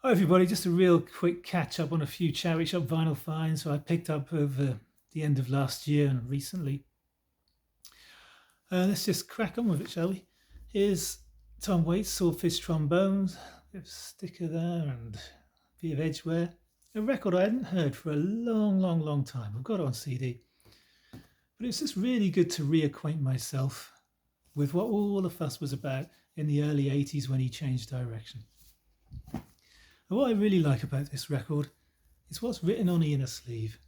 Hi everybody, just a real quick catch up on a few charity shop vinyl finds I picked up over the end of last year and recently. Let's just crack on with it, shall we? Here's Tom Waits' Swordfish Trombones, bit of sticker there and a bit of edgeware. A record I hadn't heard for a long, long, long time. I've got it on CD, but it's just really good to reacquaint myself with what all the fuss was about in the early 80s when he changed direction. And what I really like about this record is what's written on the inner sleeve.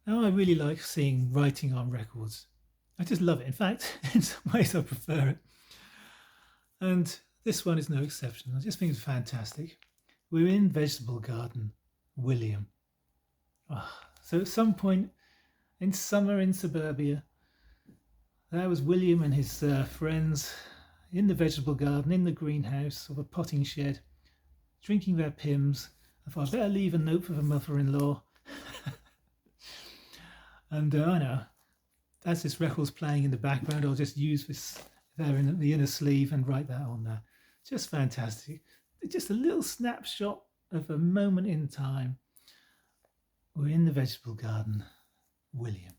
Now I really like seeing writing on records. I just love it. In fact, in some ways I prefer it. And this one is no exception. I just think it's fantastic. We're in Vegetable Garden, William. So at some point in summer in suburbia, there was William and his friends in the vegetable garden, in the greenhouse of a potting shed, drinking their pims. I thought I'd better leave a note for the mother-in-law. And I know, as this record's playing in the background, I'll just use this there in the inner sleeve and write that on there. Just fantastic. Just a little snapshot of a moment in time. We're in the vegetable garden, William.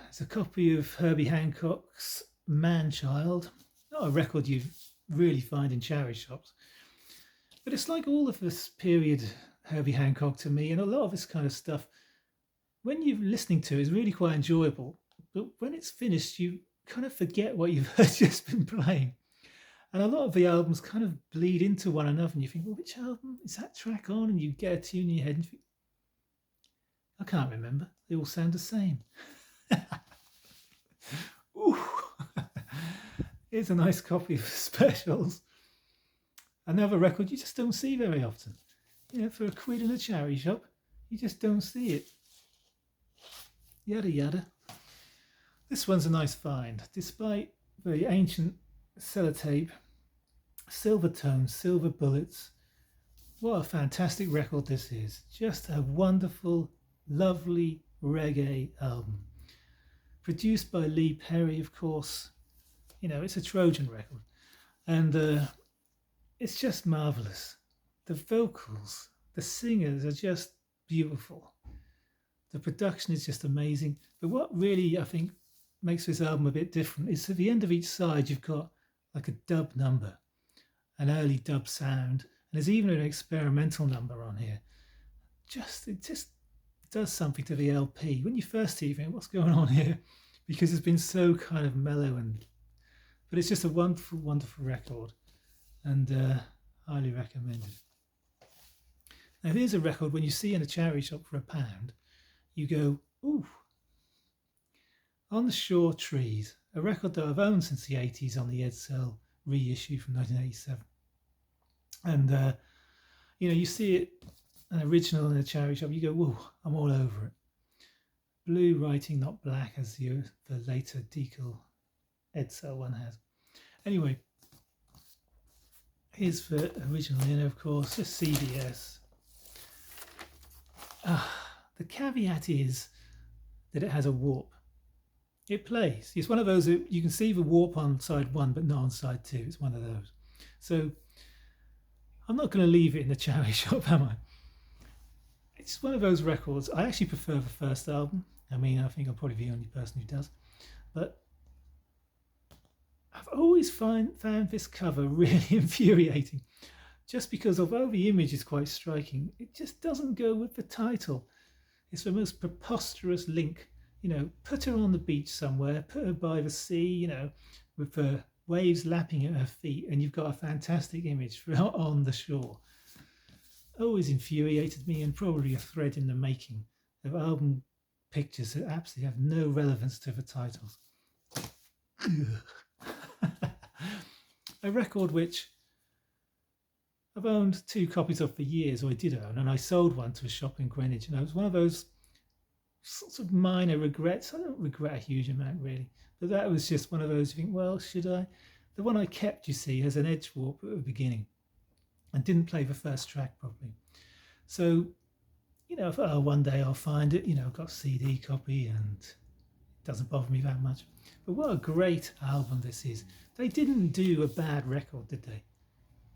It's a copy of Herbie Hancock's Man-Child. Not a record you really find in charity shops. But it's like all of this period Herbie Hancock to me, and a lot of this kind of stuff, when you're listening to it, is really quite enjoyable. But when it's finished, you kind of forget what you've just been playing. And a lot of the albums kind of bleed into one another, and you think, well, which album is that track on? And you get a tune in your head and you think, I can't remember. They all sound the same. Ooh. Here's a nice copy of The Specials. Another record you just don't see very often. You know, for a quid in a charity shop, you just don't see it. Yada yada. This one's a nice find. Despite very ancient sellotape, silver tones, silver bullets. What a fantastic record this is. Just a wonderful, lovely reggae album. Produced by Lee Perry, of course. You know, it's a Trojan record. And it's just marvellous. The vocals, the singers are just beautiful. The production is just amazing. But what really, I think, makes this album a bit different is at the end of each side, you've got like a dub number, an early dub sound. And there's even an experimental number on here. It just does something to the LP. When you first hear it, you think, what's going on here? Because it's been so kind of mellow, but it's just a wonderful, wonderful record, and highly recommended. Now here's a record when you see in a charity shop for £1, you go, ooh. On the Shore Trees, a record that I've owned since the 80s on the Edsel reissue from 1987. And you see it, an original in a charity shop, you go, whoa, I'm all over it. Blue writing, not black, as the later Decal Edsel one has. Anyway, here's the original in, of course, just CBS. The caveat is that it has a warp. It plays. It's one of those that you can see the warp on side 1, but not on side 2. It's one of those. So I'm not going to leave it in the charity shop, am I? It's one of those records. I actually prefer the first album. I mean, I think I'm probably the only person who does. But I've always found this cover really infuriating. Just because although the image is quite striking, it just doesn't go with the title. It's the most preposterous link. You know, put her on the beach somewhere, put her by the sea, you know, with the waves lapping at her feet, and you've got a fantastic image for on the shore. Always infuriated me, and probably a thread in the making of album pictures that absolutely have no relevance to the titles. A record which I've owned 2 copies of for years, or I did own, and I sold one to a shop in Greenwich, and it was one of those sorts of minor regrets. I don't regret a huge amount really, but that was just one of those you think, well, should I? The one I kept, you see, has an edge warp at the beginning and didn't play the first track properly. So, you know, I thought, oh, one day I'll find it. You know, I've got a CD copy and it doesn't bother me that much. But what a great album this is. They didn't do a bad record, did they?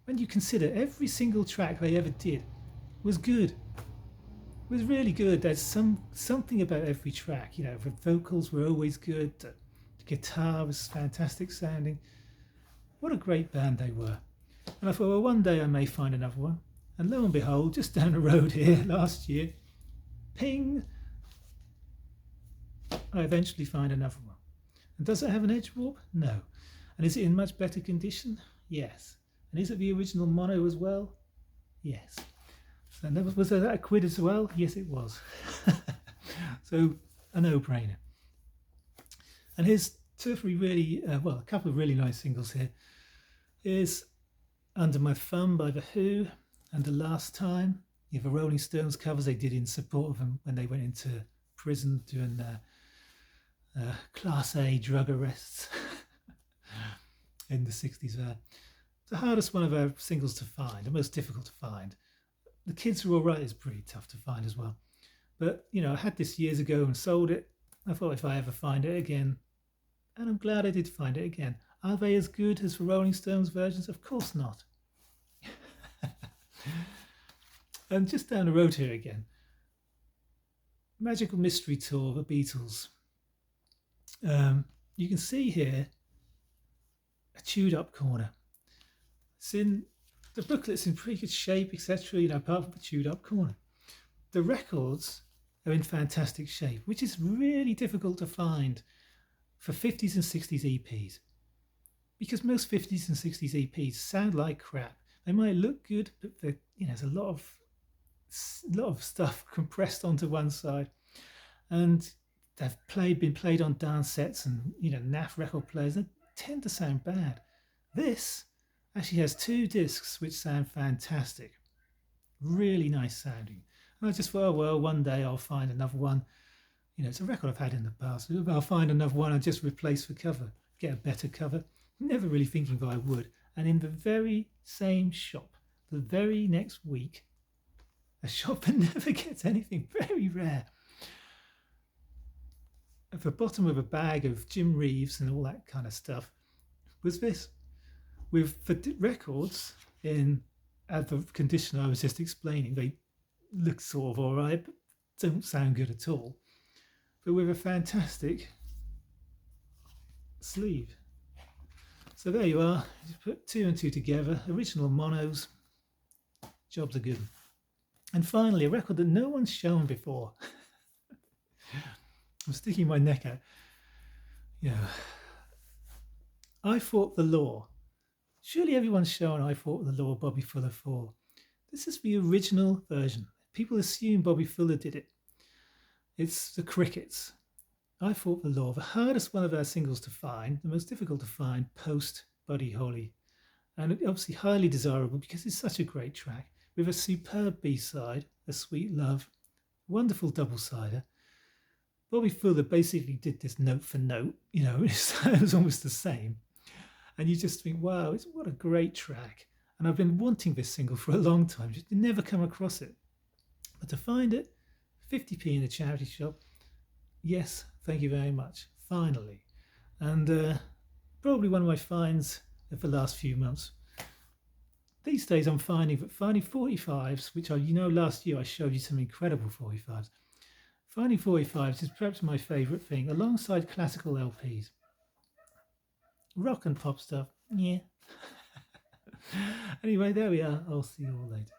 when you consider every single track they ever did was good, was really good. There's something about every track. You know, the vocals were always good. The guitar was fantastic sounding. What a great band they were. And I thought, well, one day I may find another one. And lo and behold, just down the road here last year, ping, I eventually find another one. And does it have an edge warp? No. And is it in much better condition? Yes. And is it the original mono as well? Yes. So was there that a quid as well? Yes, it was. So a no-brainer. And here's two or three really, a couple of really nice singles here. Here's Under My Thumb by The Who, and The Last Time. You have the Rolling Stones covers they did in support of them when they went into prison doing Class A drug arrests in the 60s there. The hardest one of our singles to find, the most difficult to find. The Kids Are Alright is pretty tough to find as well. But, you know, I had this years ago and sold it. I thought if I ever find it again, and I'm glad I did find it again. Are they as good as the Rolling Stones versions? Of course not. And just down the road here again, Magical Mystery Tour, the Beatles. You can see here a chewed up corner. It's in the booklet's in pretty good shape, etc. You know, apart from the chewed up corner. The records are in fantastic shape, which is really difficult to find for 50s and 60s EPs. Because most 50s and 60s EPs sound like crap. They might look good, but you know, there's a lot of stuff compressed onto one side, and they've been played on dance sets and, you know, naff record players that tend to sound bad. This actually has two discs which sound fantastic, really nice sounding. And I just thought, oh, well, one day I'll find another one. You know, it's a record I've had in the past. I'll find another one and just replace the cover, get a better cover. Never really thinking that I would. And in the very same shop, the very next week, a shop that never gets anything, very rare. At the bottom of a bag of Jim Reeves and all that kind of stuff was this, with the records in the condition I was just explaining. They look sort of all right, but don't sound good at all. But with a fantastic sleeve. So there you are. You put two and two together. Original monos. Jobs are good. And finally, a record that no one's shown before. I'm sticking my neck out. You know, I Fought the Law. Surely everyone's shown I Fought the Law, Bobby Fuller 4. This is the original version. People assume Bobby Fuller did it. It's the Crickets. I Fought the Law, the hardest one of our singles to find, the most difficult to find post Buddy Holly. And obviously highly desirable because it's such a great track with a superb B-side, A Sweet Love, wonderful double-sider. Bobby Fuller basically did this note for note, you know, it was almost the same. And you just think, wow, what a great track. And I've been wanting this single for a long time, just never come across it. But to find it, 50p in a charity shop, yes, thank you very much, finally. And probably one of my finds of the last few months. These days I'm finding 45s, which last year I showed you some incredible 45s. Finding 45s is perhaps my favourite thing, alongside classical LPs. Rock and pop stuff, yeah. Anyway, there we are. I'll see you all later.